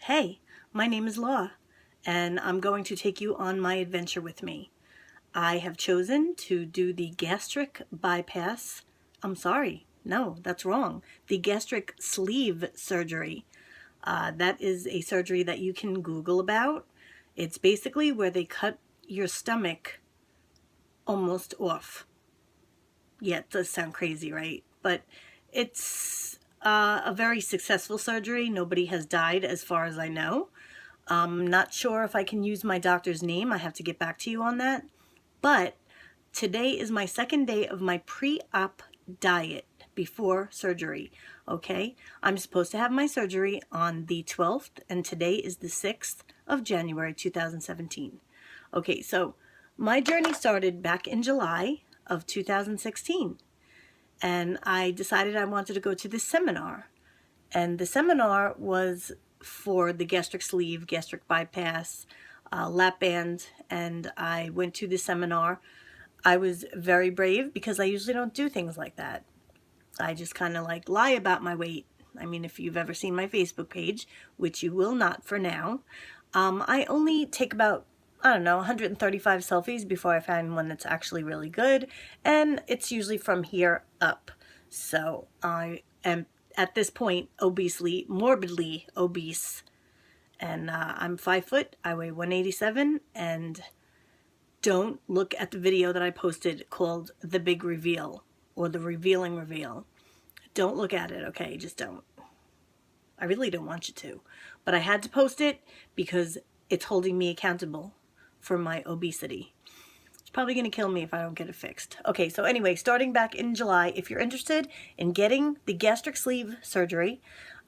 Hey, my name is Law, and I'm going to take you on my adventure with me. I have chosen to do the gastric bypass. I'm sorry, no, that's wrong. The gastric sleeve surgery. That is a surgery that you can Google about. It's basically where they cut your stomach almost off. Yeah, it does sound crazy, right? But it's a very successful surgery. Nobody has died as far as I know. I'm not sure if I can use my doctor's name. I have to get back to you on that. But today is my second day of my pre-op diet before surgery. Okay, I'm supposed to have my surgery on the 12th, and today is the 6th of January 2017. Okay, so my journey started back in July of 2016, and I decided I wanted to go to this seminar. And the seminar was for the gastric sleeve, gastric bypass, lap band, and I went to the seminar. I was very brave because I usually don't do things like that. I just kind of like lie about my weight. I mean, if you've ever seen my Facebook page, which you will not for now, I only take about, I don't know, 135 selfies before I find one that's actually really good, and it's usually from here up. So I am at this point morbidly obese, and I'm 5 foot, I weigh 187, and don't look at the video that I posted called The Big Reveal or The Revealing Reveal. Don't look at it, okay? Just don't. I really don't want you to. But I had to post it because it's holding me accountable for my obesity. It's probably going to kill me if I don't get it fixed. Okay, so anyway, starting back in July, if you're interested in getting the gastric sleeve surgery,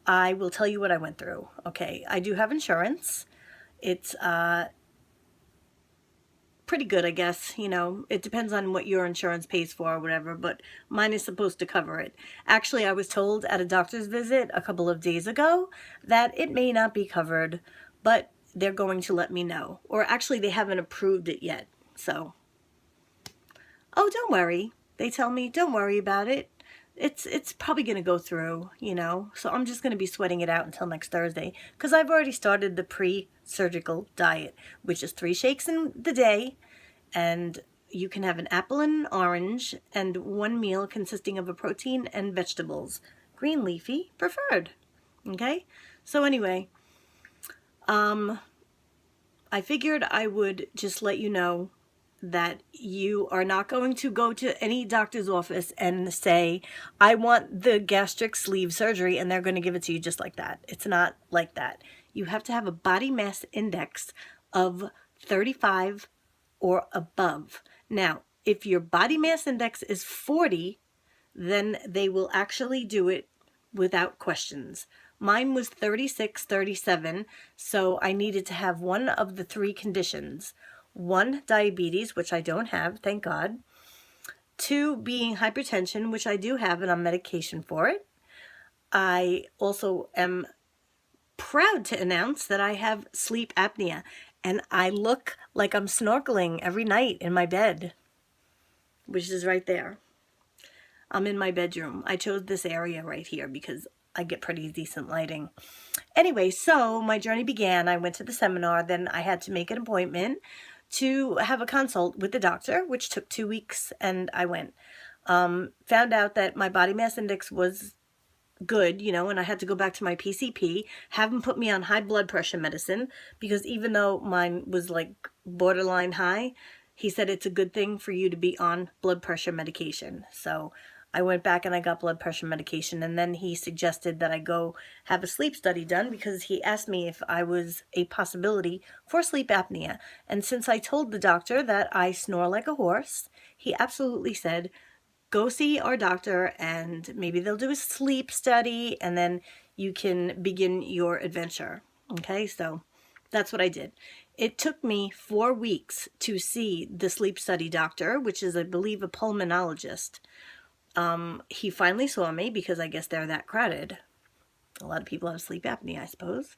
I will tell you what I went through. Okay, I do have insurance. It's pretty good, I guess. You know, it depends on what your insurance pays for or whatever, but mine is supposed to cover it. Actually, I was told at a doctor's visit a couple of days ago that it may not be covered, but they're going to let me know. Or actually, they haven't approved it yet. So, oh, don't worry. They tell me, don't worry about it. It's probably going to go through, you know. So I'm just going to be sweating it out until next Thursday because I've already started the pre-surgical diet, which is 3 shakes in the day, and you can have an apple and an orange, and 1 meal consisting of a protein and vegetables, green leafy preferred. Okay, so anyway, I figured I would just let you know that you are not going to go to any doctor's office and say, I want the gastric sleeve surgery, and they're going to give it to you just like that. It's not like that. You have to have a body mass index of 35 or above. Now, if your body mass index is 40, then they will actually do it without questions. Mine was 36, 37, so I needed to have one of the 3 conditions. 1, diabetes, which I don't have, thank God. 2, being hypertension, which I do have, and I'm medication for it. I also am proud to announce that I have sleep apnea, and I look like I'm snorkeling every night in my bed, which is right there. I'm in my bedroom. I chose this area right here because I get pretty decent lighting. Anyway, so my journey began. I went to the seminar, then I had to make an appointment to have a consult with the doctor, which took 2 weeks, and I went. Found out that my body mass index was good, you know, and I had to go back to my PCP, have him put me on high blood pressure medicine, because even though mine was like borderline high, he said it's a good thing for you to be on blood pressure medication. So I went back and I got blood pressure medication, and then he suggested that I go have a sleep study done because he asked me if I was a possibility for sleep apnea. And since I told the doctor that I snore like a horse, he absolutely said, go see our doctor and maybe they'll do a sleep study and then you can begin your adventure. Okay, so that's what I did. It took me 4 weeks to see the sleep study doctor, which is, I believe, a pulmonologist. He finally saw me because I guess they're that crowded. A lot of people have sleep apnea, I suppose.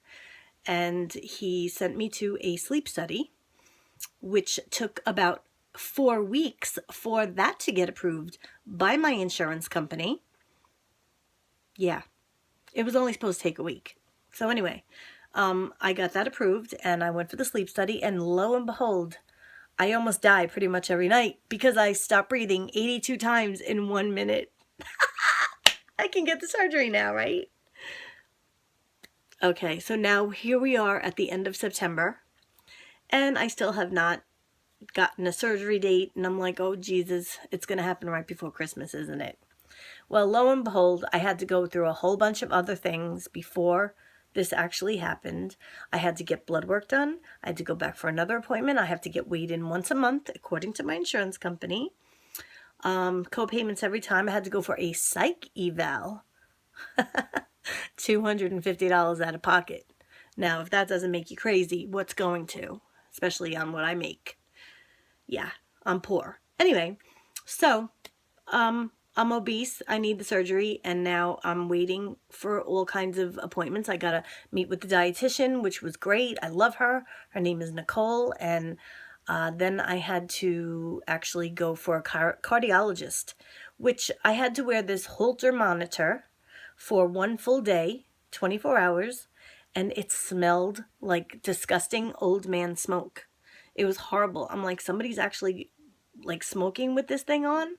And he sent me to a sleep study, which took about 4 weeks for that to get approved by my insurance company. Yeah, it was only supposed to take a week. So anyway, I got that approved and I went for the sleep study, and lo and behold, I almost die pretty much every night because I stopped breathing 82 times in 1 minute. I can get the surgery now, right? Okay, so now here we are at the end of September, and I still have not gotten a surgery date, and I'm like, oh Jesus, it's gonna happen right before Christmas, isn't it? Well, lo and behold, I had to go through a whole bunch of other things before this actually happened. I had to get blood work done. I had to go back for another appointment. I have to get weighed in once a month, according to my insurance company. Co-payments every time. I had to go for a psych eval. $250 out of pocket. Now, if that doesn't make you crazy, what's going to? Especially on what I make. Yeah, I'm poor. Anyway, so I'm obese. I need the surgery, and now I'm waiting for all kinds of appointments. I gotta meet with the dietitian, which was great. I love her. Her name is Nicole, and then I had to actually go for a cardiologist, which I had to wear this Holter monitor for one full day, 24 hours, and it smelled like disgusting old man smoke. It was horrible. I'm like, somebody's actually like smoking with this thing on?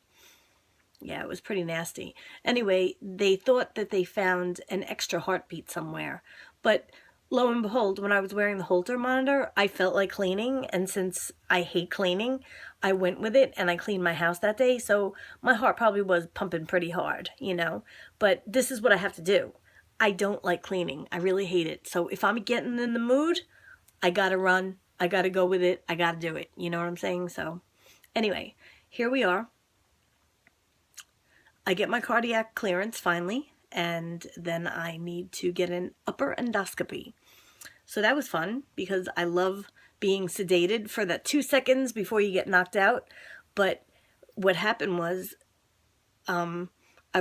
Yeah, it was pretty nasty. Anyway, they thought that they found an extra heartbeat somewhere. But lo and behold, when I was wearing the Holter monitor, I felt like cleaning. And since I hate cleaning, I went with it and I cleaned my house that day. So my heart probably was pumping pretty hard, you know. But this is what I have to do. I don't like cleaning. I really hate it. So if I'm getting in the mood, I gotta run. I gotta go with it. I gotta do it. You know what I'm saying? So anyway, here we are. I get my cardiac clearance finally, and then I need to get an upper endoscopy. So that was fun because I love being sedated for that 2 seconds before you get knocked out. But what happened was I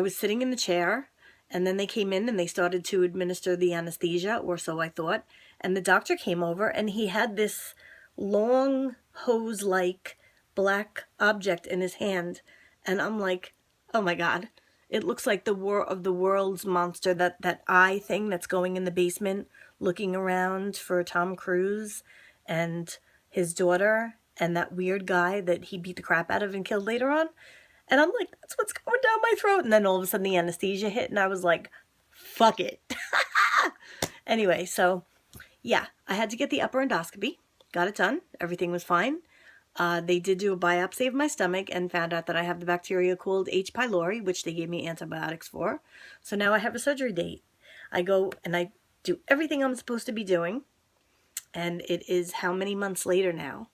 was sitting in the chair, and then they came in and they started to administer the anesthesia, or so I thought. And the doctor came over, and he had this long hose-like black object in his hand. And I'm like, oh my God, it looks like the War of the Worlds monster, that eye thing that's going in the basement looking around for Tom Cruise and his daughter and that weird guy that he beat the crap out of and killed later on. And I'm like, that's what's going down my throat. And then all of a sudden the anesthesia hit and I was like, fuck it. Anyway, so yeah, I had to get the upper endoscopy. Got it done. Everything was fine. They did do a biopsy of my stomach and found out that I have the bacteria called H. pylori, which they gave me antibiotics for. So now I have a surgery date. I go and I do everything I'm supposed to be doing. And it is how many months later now?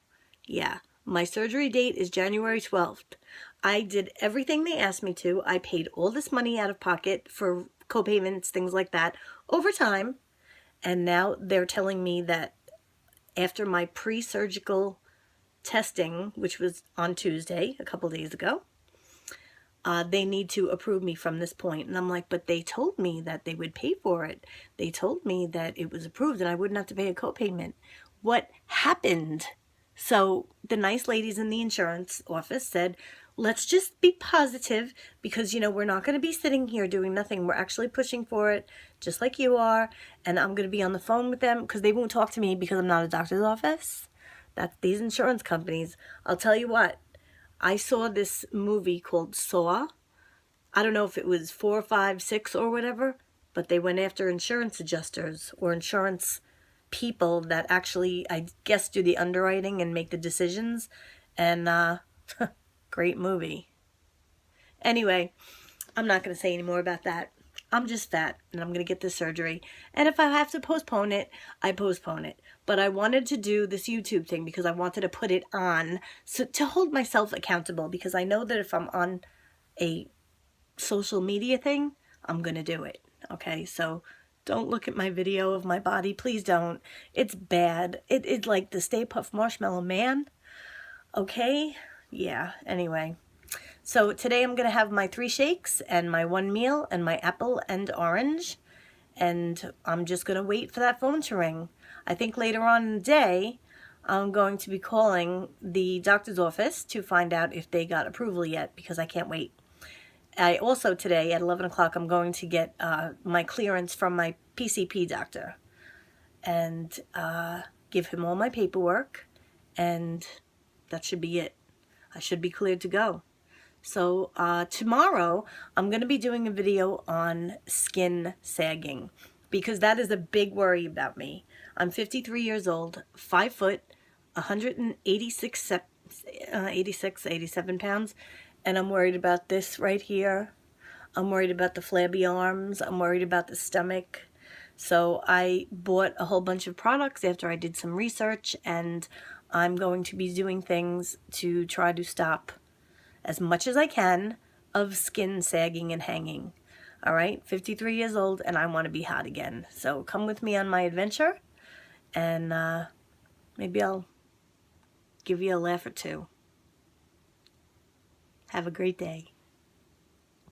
Yeah, my surgery date is January 12th. I did everything they asked me to. I paid all this money out of pocket for co-payments, things like that, over time. And now they're telling me that after my pre-surgical testing, which was on Tuesday, a couple days ago, they need to approve me from this point. And I'm like, but they told me that they would pay for it. They told me that it was approved and I wouldn't have to pay a copayment. What happened? So the nice ladies in the insurance office said, let's just be positive because, you know, we're not going to be sitting here doing nothing. We're actually pushing for it just like you are. And I'm going to be on the phone with them because they won't talk to me because I'm not a doctor's office. That's these insurance companies. I'll tell you what, I saw this movie called Saw. I don't know if it was 4, 5, 6 or whatever, but they went after insurance adjusters or insurance people that actually, I guess, do the underwriting and make the decisions. And great movie. Anyway, I'm not going to say any more about that. I'm just fat and I'm going to get this surgery. And if I have to postpone it, I postpone it. But I wanted to do this YouTube thing because I wanted to put it on so to hold myself accountable, because I know that if I'm on a social media thing, I'm going to do it. Okay, so don't look at my video of my body. Please don't. It's bad. It's like the Stay Puft Marshmallow Man. Okay? Yeah, anyway. So today I'm going to have my 3 shakes and my 1 meal and my apple and orange. And I'm just going to wait for that phone to ring. I think later on in the day, I'm going to be calling the doctor's office to find out if they got approval yet, because I can't wait. I also today at 11 o'clock, I'm going to get my clearance from my PCP doctor. and give him all my paperwork, and that should be it. I should be cleared to go. So tomorrow I'm going to be doing a video on skin sagging, because that is a big worry about me. I'm 53 years old, 5 foot, 186, 87 pounds, and I'm worried about this right here. I'm worried about the flabby arms. I'm worried about the stomach. So I bought a whole bunch of products after I did some research, and I'm going to be doing things to try to stop as much as I can of skin sagging and hanging. All right, 53 years old, and I want to be hot again. So come with me on my adventure, and maybe I'll give you a laugh or two. Have a great day.